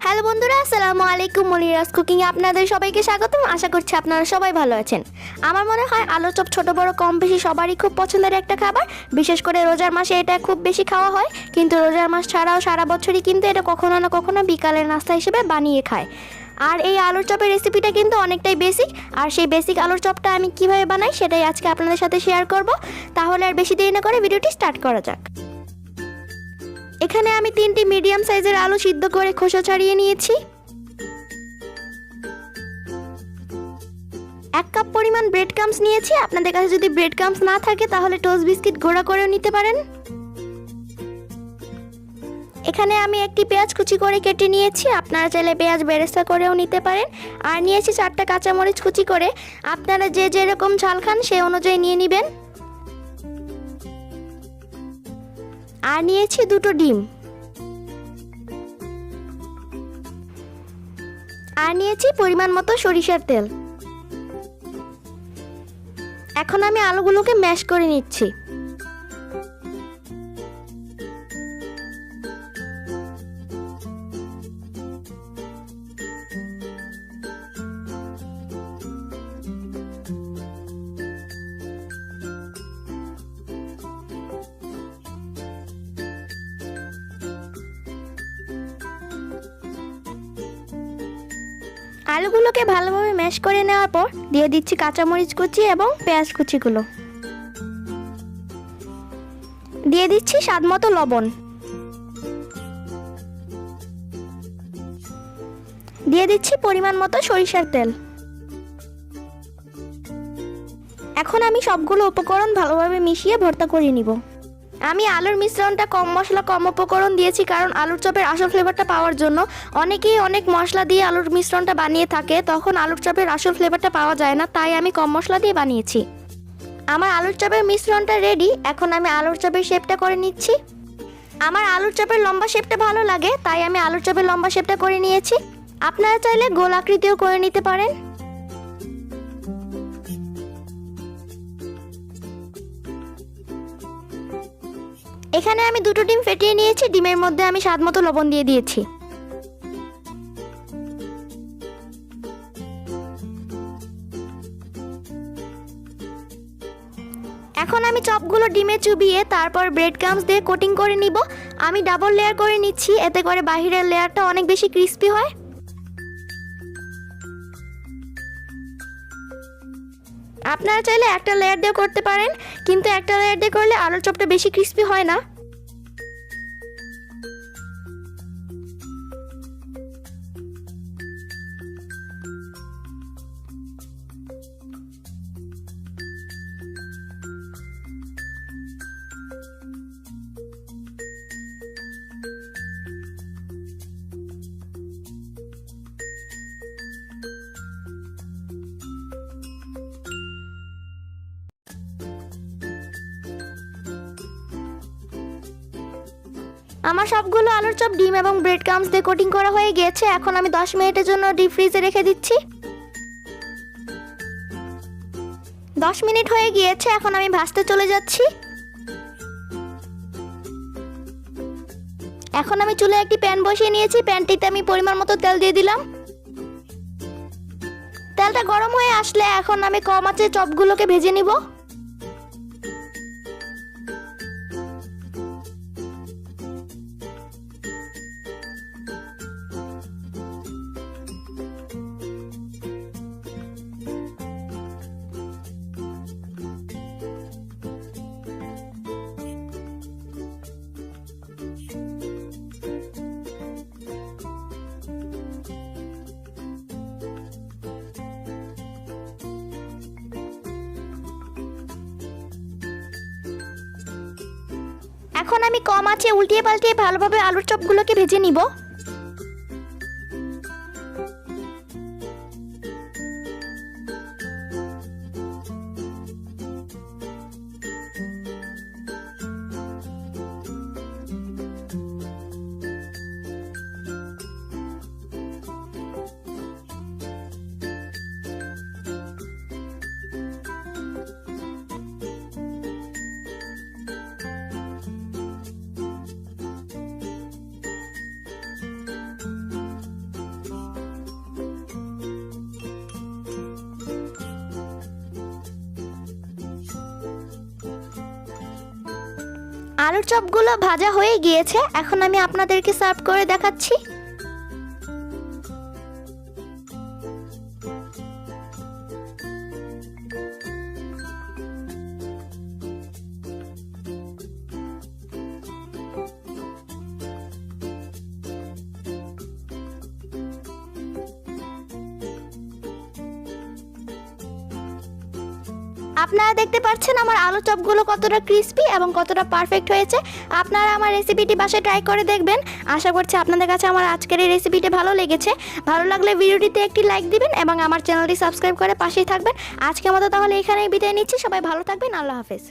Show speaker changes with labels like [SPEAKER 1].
[SPEAKER 1] Hello বন্ধুরা, আসসালামু আলাইকুম। মনিরাস কুকিং এ আপনাদের সবাইকে স্বাগতম। আশা করছি আপনারা সবাই ভালো আছেন। আমার মনে হয় আলুর চপ ছোট বড় কম বেশি সবারই খুব পছন্দের একটা খাবার। বিশেষ করে রোজার মাসে এটা খুব বেশি খাওয়া হয়, কিন্তু রোজার মাস ছাড়াও সারা বছরই কিন্তু এটা কখনো না কখনো বিকালের নাস্তা হিসেবে বানিয়ে খায়। আর এই আলুর চপের রেসিপিটা কিন্তু অনেকটাই বেসিক, আর সেই বেসিক আলুর চপটা আমি কিভাবে বানাই সেটাই আজকে আপনাদের সাথে শেয়ার করব। তাহলে আর বেশি দেরি না করে ভিডিওটি স্টার্ট করা যাক। এখানে আমি 3টি মিডিয়াম সাইজের আলু সিদ্ধ করে খোসা ছাড়িয়ে নিয়েছি। 1 কাপ পরিমাণ ব্রেড ক্রাম্বস নিয়েছি। আপনাদের কাছে যদি ব্রেড ক্রাম্বস না থাকে তাহলে টোস্ট বিস্কিট গুঁড়া করেও নিতে পারেন। এখানে আমি একটি পেঁয়াজ কুচি করে কেটে নিয়েছি, আপনারা চাইলে পেঁয়াজ বেরেস্তা করেও নিতে পারেন। আর নিয়েছি 4টা কাঁচামরিচ কুচি করে, আপনারা যে যেরকম ঝাল খান সেই অনুযায়ী নিয়ে নেবেন। আর নিয়েছি 2টো ডিম। আর নিয়েছি পরিমাণ মতো সরিষার তেল। এখন আমি আলুগুলোকে ম্যাশ করে নিচ্ছি। আলুগুলোকে ভালোভাবে ম্যাশ করে নেওয়ার পর দিয়ে দিচ্ছি কাঁচামরিচ কুচি এবং পেঁয়াজ কুচিগুলো। দিয়ে দিচ্ছি স্বাদমতো লবণ। দিয়ে দিচ্ছি পরিমাণ মতো সরিষার তেল। এখন আমি সবগুলো উপকরণ ভালোভাবে মিশিয়ে ভর্তা করে নিব। আমি আলুর মিশ্রণটা কম মশলা কম উপকরণ দিয়েছি, কারণ আলুর চপের আসল ফ্লেভারটা পাওয়ার জন্য। অনেকেই অনেক মশলা দিয়ে আলুর মিশ্রণটা বানিয়ে থাকে, তখন আলুর চপের আসল ফ্লেভারটা পাওয়া যায় না, তাই আমি কম মশলা দিয়ে বানিয়েছি। আমার আলুর চপের মিশ্রণটা রেডি। এখন আমি আলুর চপের শেপটা করে নিচ্ছি। আমার আলুর চপের লম্বা শেপটা ভালো লাগে, তাই আমি আলুর চপের লম্বা শেপটা করে নিয়েছি। আপনারা চাইলে গোল আকৃতিও করে নিতে পারেন। এখানে আমি 2টো ডিম ফেটিয়ে নিয়েছি। ডিমের মধ্যে আমি স্বাদমতো লবণ দিয়ে দিয়েছি। এখন আমি চপগুলো ডিমে চুবিয়ে তারপর ব্রেড ক্রাম্বস দিয়ে কোটিং করে নিব। আমি ডাবল লেয়ার করে নিচ্ছি, এতে করে বাহিরের লেয়ারটা অনেক বেশি ক্রিস্পি হয়। আপনারা চাইলে একটা লেয়ার দিয়ে করতে পারেন, কিন্তু একটা লেয়ার দিয়ে করলে আলুর চপটা বেশি ক্রিস্পি হয় না। আমার সবগুলো আলুর চপ ডিম এবং ব্রেড ক্রাম্বস দিয়ে কোটিং করা হয়ে গিয়েছে। এখন আমি 10 মিনিটের জন্য ডিপ ফ্রিজে রেখে দিচ্ছি। 10 মিনিট হয়ে গিয়েছে, এখন আমি ভাজতে চলে যাচ্ছি। এখন আমি চুলায় একটি প্যান বসিয়ে নিয়েছি। প্যানটিতে আমি পরিমাণ মতো তেল দিয়ে দিলাম। তেলটা গরম হয়ে আসলে এখন আমি কম আঁচে চপগুলোকে ভেজে নিব। এখন আমি কম আঁচে উল্টিয়ে পাল্টিয়ে ভালোভাবে আলুর চপগুলোকে ভেজে নিব। আলুর চপগুলো ভাজা হয়ে গিয়েছে, এখন আমি আপনাদেরকে সার্ভ করে দেখাচ্ছি। আপনারা দেখতে পাচ্ছেন আমার আলু চপগুলো কতটা ক্রিস্পি এবং কতটা পারফেক্ট হয়েছে। আপনারা আমার রেসিপিটি বাসায় ট্রাই করে দেখবেন। আশা করছি আপনাদের কাছে আমার আজকের এই রেসিপিটি ভালো লেগেছে। ভালো লাগলে ভিডিওটিতে একটি লাইক দিবেন এবং আমার চ্যানেলটি সাবস্ক্রাইব করে পাশেই থাকবেন। আজকের মতো তাহলে এখানেই বিদায় নিচ্ছি। সবাই ভালো থাকবেন। আল্লাহ হাফেজ।